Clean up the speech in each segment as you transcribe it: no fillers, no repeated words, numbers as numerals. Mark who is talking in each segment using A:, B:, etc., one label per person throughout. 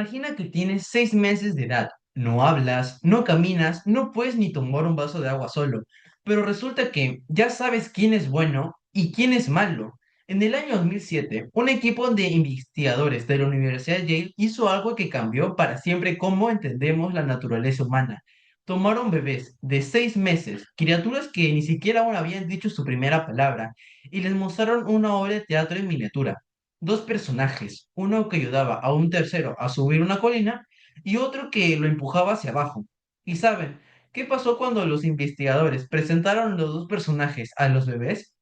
A: Imagina que tienes 6 meses de edad, no hablas, no caminas, no puedes ni tomar un vaso de agua solo, pero resulta que ya sabes quién es bueno y quién es malo. En el año 2007, un equipo de investigadores de la Universidad de Yale hizo algo que cambió para siempre cómo entendemos la naturaleza humana. Tomaron bebés de 6 meses, criaturas que ni siquiera aún habían dicho su primera palabra, y les mostraron una obra de teatro en miniatura. Dos personajes, uno que ayudaba a un tercero a subir una colina y otro que lo empujaba hacia abajo. ¿Y saben qué pasó cuando los investigadores presentaron los dos personajes a los bebés?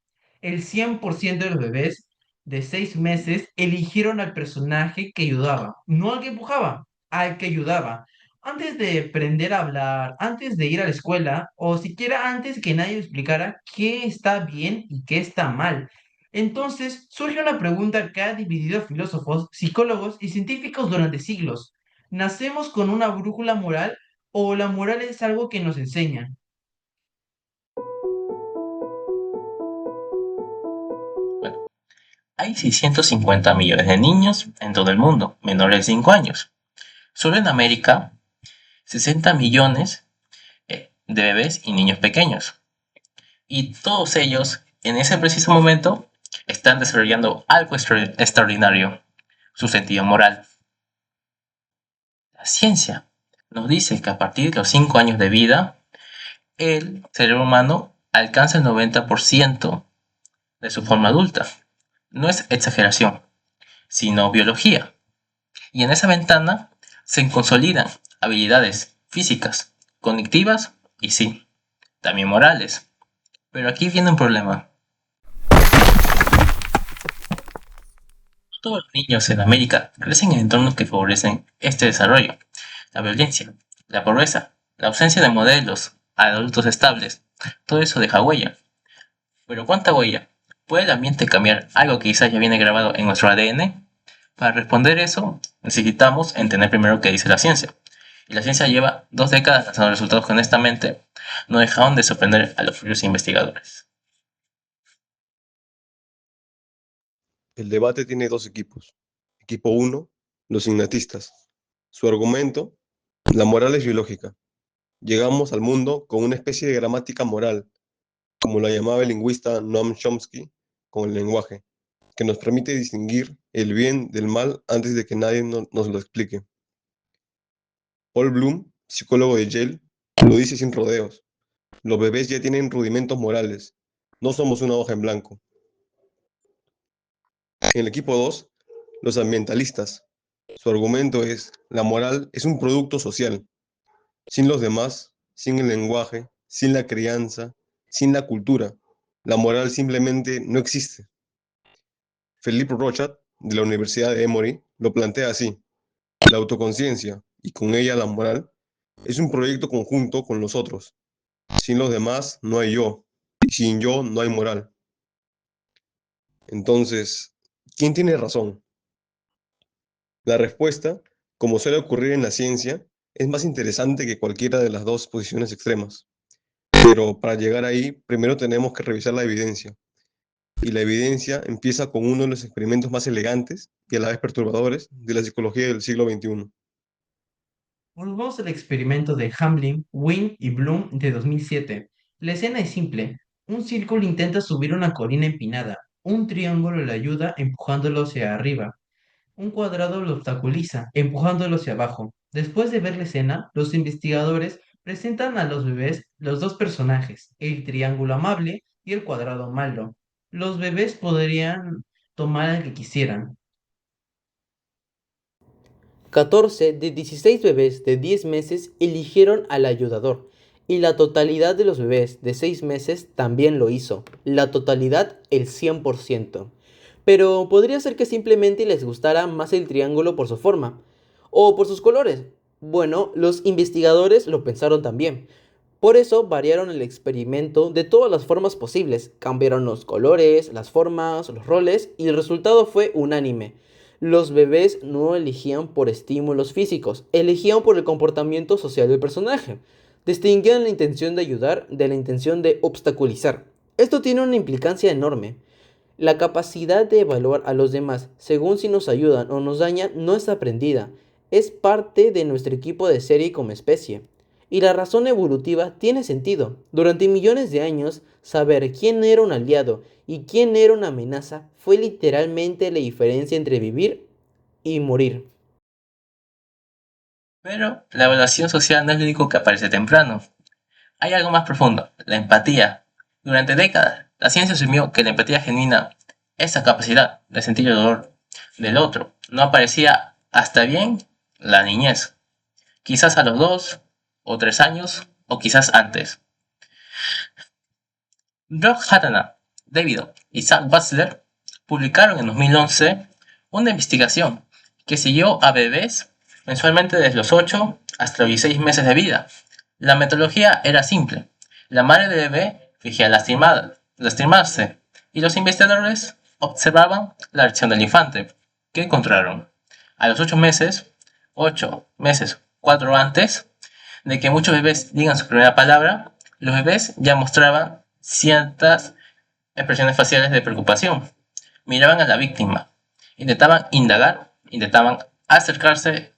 A: El 100% de los bebés de 6 meses eligieron al personaje que ayudaba, no al que empujaba, al que ayudaba. Antes de aprender a hablar, antes de ir a la escuela, o siquiera antes que nadie explicara qué está bien y qué está mal. Entonces surge una pregunta que ha dividido a filósofos, psicólogos y científicos durante siglos. ¿Nacemos con una brújula moral o la moral es algo que nos enseñan?
B: Bueno, hay 650 millones de niños en todo el mundo, menores de 5 años. Solo en América, 60 millones de bebés y niños pequeños. Y todos ellos, en ese preciso momento, están desarrollando algo extraordinario, su sentido moral. La ciencia nos dice que a partir de los 5 años de vida, el cerebro humano alcanza el 90% de su forma adulta. No es exageración, sino biología. Y en esa ventana se consolidan habilidades físicas, cognitivas y sí, también morales. Pero aquí viene un problema. No todos los niños en América crecen en entornos que favorecen este desarrollo. La violencia, la pobreza, la ausencia de modelos adultos estables, todo eso deja huella. Pero ¿cuánta huella? ¿Puede el ambiente cambiar algo que quizás ya viene grabado en nuestro ADN? Para responder eso, necesitamos entender primero qué dice la ciencia. Y la ciencia lleva 2 décadas lanzando resultados que honestamente no dejaron de sorprender a los propios investigadores.
C: El debate tiene dos equipos. Equipo uno, los ignatistas. Su argumento, la moral es biológica. Llegamos al mundo con una especie de gramática moral, como la llamaba el lingüista Noam Chomsky, con el lenguaje, que nos permite distinguir el bien del mal antes de que nadie nos lo explique. Paul Bloom, psicólogo de Yale, lo dice sin rodeos. Los bebés ya tienen rudimentos morales. No somos una hoja en blanco. En el equipo 2, los ambientalistas. Su argumento es, la moral es un producto social. Sin los demás, sin el lenguaje, sin la crianza, sin la cultura, la moral simplemente no existe. Philippe Rochat, de la Universidad de Emory, lo plantea así. La autoconciencia, y con ella la moral, es un proyecto conjunto con los otros. Sin los demás no hay yo, y sin yo no hay moral. Entonces, ¿quién tiene razón? La respuesta, como suele ocurrir en la ciencia, es más interesante que cualquiera de las dos posiciones extremas. Pero para llegar ahí, primero tenemos que revisar la evidencia. Y la evidencia empieza con uno de los experimentos más elegantes y a la vez perturbadores de la psicología del siglo XXI.
A: Volvamos al experimento de Hamlin, Wynne y Bloom de 2007. La escena es simple. Un círculo intenta subir una colina empinada. Un triángulo le ayuda empujándolo hacia arriba. Un cuadrado lo obstaculiza, empujándolo hacia abajo. Después de ver la escena, los investigadores presentan a los bebés los dos personajes, el triángulo amable y el cuadrado malo. Los bebés podrían tomar el que quisieran.
D: 14 de 16 bebés de 10 meses eligieron al ayudador y la totalidad de los bebés de 6 meses también lo hizo. La totalidad, el 100%. Pero podría ser que simplemente les gustara más el triángulo por su forma o por sus colores. Bueno, los investigadores lo pensaron también. Por eso variaron el experimento de todas las formas posibles, cambiaron los colores, las formas, los roles y el resultado fue unánime. Los bebés no elegían por estímulos físicos, elegían por el comportamiento social del personaje. Distinguían la intención de ayudar de la intención de obstaculizar. Esto tiene una implicancia enorme. La capacidad de evaluar a los demás según si nos ayudan o nos dañan no es aprendida, Es parte de nuestro equipo de serie como especie. Y la razón evolutiva tiene sentido. Durante millones de años, saber quién era un aliado y quién era una amenaza fue literalmente la diferencia entre vivir y morir.
B: Pero la evaluación social no es lo único que aparece temprano. Hay algo más profundo, la empatía. Durante décadas, la ciencia asumió que la empatía genuina, esa capacidad de sentir el dolor del otro, no aparecía hasta bien la niñez. Quizás a los 2 o 3 años, o quizás antes. Rob Hatana, David y Zach Butler publicaron en 2011 una investigación que siguió a bebés mensualmente desde los 8 hasta los 16 meses de vida. La metodología era simple. La madre del bebé fingía lastimarse y los investigadores observaban la reacción del infante. ¿Qué encontraron? A los 8 meses, 4 antes de que muchos bebés digan su primera palabra, los bebés ya mostraban ciertas expresiones faciales de preocupación. Miraban a la víctima, intentaban indagar, intentaban acercarse.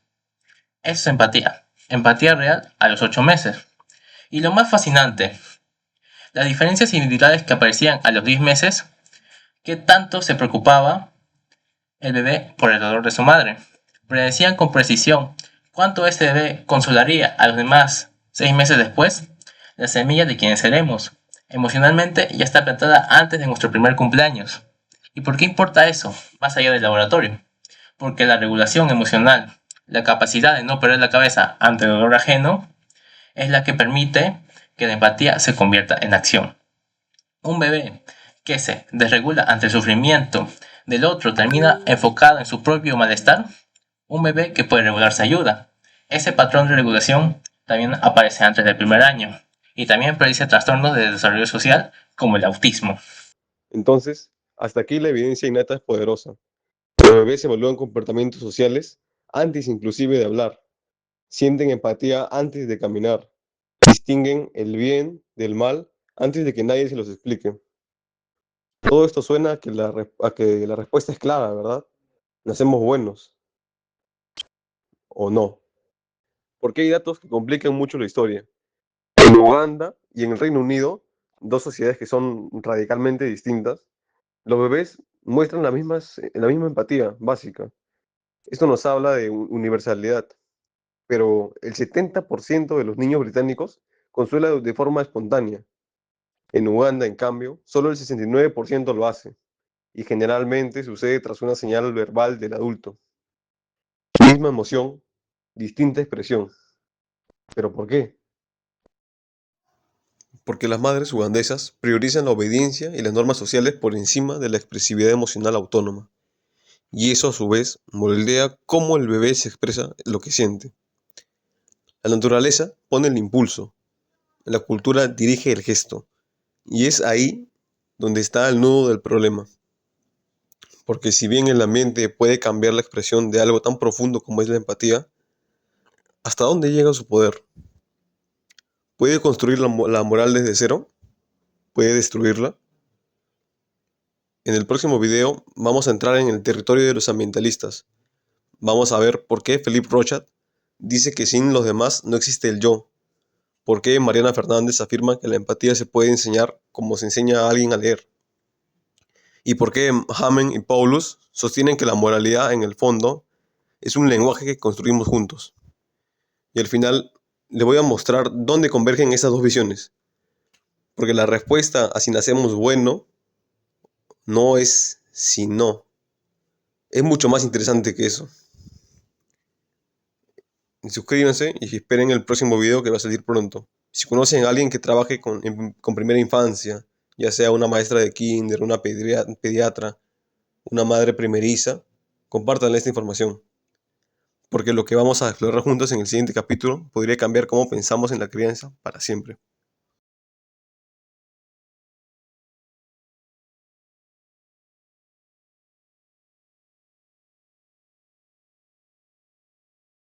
B: Eso es empatía. Empatía real a los 8 meses. Y lo más fascinante, las diferencias individuales que aparecían a los 10 meses, qué tanto se preocupaba el bebé por el dolor de su madre. Predecían con precisión cuánto este bebé consolaría a los demás 6 meses después. La semilla de quienes seremos emocionalmente ya está plantada antes de nuestro primer cumpleaños. ¿Y por qué importa eso, más allá del laboratorio? Porque la regulación emocional, la capacidad de no perder la cabeza ante el dolor ajeno, es la que permite que la empatía se convierta en acción. Un bebé que se desregula ante el sufrimiento del otro termina enfocado en su propio malestar. Un bebé que puede regularse ayuda. Ese patrón de regulación también aparece antes del primer año y también predice trastornos de desarrollo social como el autismo.
C: Entonces, hasta aquí la evidencia innata es poderosa. Los bebés evalúan comportamientos sociales antes inclusive de hablar, sienten empatía antes de caminar, distinguen el bien del mal antes de que nadie se los explique. Todo esto suena a que la respuesta es clara, ¿verdad? ¿Nacemos buenos o no? Porque hay datos que complican mucho la historia. En Uganda y en el Reino Unido, dos sociedades que son radicalmente distintas, los bebés muestran la misma empatía básica. Esto nos habla de universalidad, pero el 70% de los niños británicos consuela de forma espontánea. En Uganda, en cambio, solo el 69% lo hace, y generalmente sucede tras una señal verbal del adulto. Misma emoción, distinta expresión. ¿Pero por qué? Porque las madres ugandesas priorizan la obediencia y las normas sociales por encima de la expresividad emocional autónoma. Y eso a su vez moldea cómo el bebé se expresa lo que siente. La naturaleza pone el impulso, la cultura dirige el gesto. Y es ahí donde está el nudo del problema. Porque si bien el ambiente puede cambiar la expresión de algo tan profundo como es la empatía, ¿hasta dónde llega su poder? ¿Puede construir la moral desde cero? ¿Puede destruirla? En el próximo video vamos a entrar en el territorio de los ambientalistas. Vamos a ver por qué Philippe Rochat dice que sin los demás no existe el yo. Por qué Mariana Fernández afirma que la empatía se puede enseñar como se enseña a alguien a leer. Y por qué Hamen y Paulus sostienen que la moralidad en el fondo es un lenguaje que construimos juntos. Y al final le voy a mostrar dónde convergen esas dos visiones. Porque la respuesta a si nacemos bueno no es si no. Es mucho más interesante que eso. Suscríbanse y esperen el próximo video que va a salir pronto. Si conocen a alguien que trabaje con primera infancia, ya sea una maestra de kinder, una pediatra, una madre primeriza, compártanle esta información. Porque lo que vamos a explorar juntos en el siguiente capítulo podría cambiar cómo pensamos en la crianza para siempre.